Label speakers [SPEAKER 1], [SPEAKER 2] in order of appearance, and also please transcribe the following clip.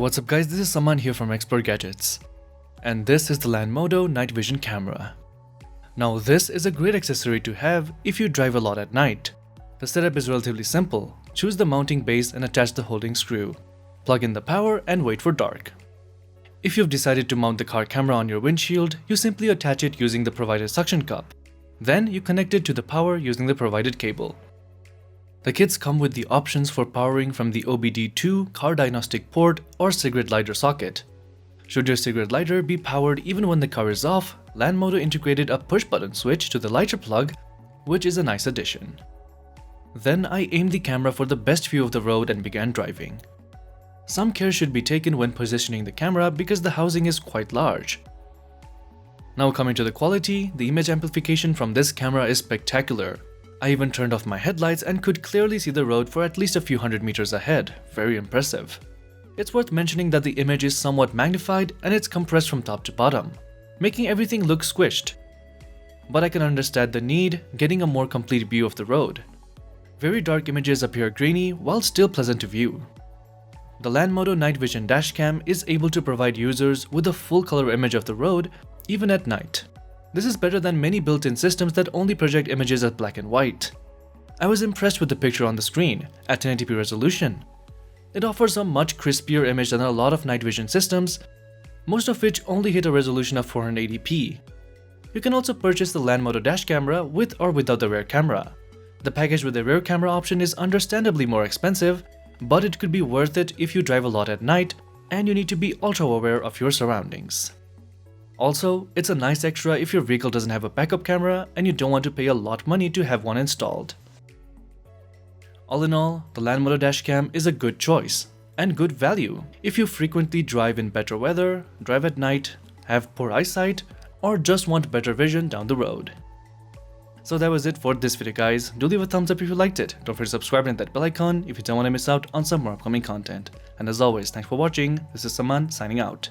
[SPEAKER 1] what's up guys, this is Saman here from Expert Gadgets. And this is the Lanmodo night vision camera. Now this is a great accessory to have if you drive a lot at night. The setup is relatively simple. Choose the mounting base and attach the holding screw. Plug in the power and wait for dark. If you've decided to mount the car camera on your windshield, you simply attach it using the provided suction cup. Then you connect it to the power using the provided cable. The kits come with the options for powering from the OBD2 car diagnostic port or cigarette lighter socket. Should your cigarette lighter be powered even when the car is off, Lanmodo integrated a push button switch to the lighter plug, which is a nice addition. Then I aimed the camera for the best view of the road and began driving. Some care should be taken when positioning the camera because the housing is quite large. Now coming to the quality, the image amplification from this camera is spectacular. I even turned off my headlights and could clearly see the road for at least a few hundred meters ahead. Very impressive. It's worth mentioning that the image is somewhat magnified and it's compressed from top to bottom, making everything look squished. But I can understand the need, getting a more complete view of the road. Very dark images appear grainy while still pleasant to view. The Lanmodo Night Vision Dashcam is able to provide users with a full color image of the road even at night. This is better than many built-in systems that only project images as black and white. I was impressed with the picture on the screen at 1080p resolution. It offers a much crispier image than a lot of night vision systems, most of which only hit a resolution of 480p. You can also purchase the Lanmodo dash camera with or without the rear camera. The package with the rear camera option is understandably more expensive, but it could be worth it if you drive a lot at night and you need to be ultra aware of your surroundings. Also, it's a nice extra if your vehicle doesn't have a backup camera and you don't want to pay a lot of money to have one installed. All in all, the Lanmodo Dashcam is a good choice and good value if you frequently drive in better weather, drive at night, have poor eyesight, or just want better vision down the road. So that was it for this video guys. Do leave a thumbs up if you liked it. Don't forget to subscribe and hit that bell icon if you don't want to miss out on some more upcoming content. And as always, thanks for watching. This is Saman signing out.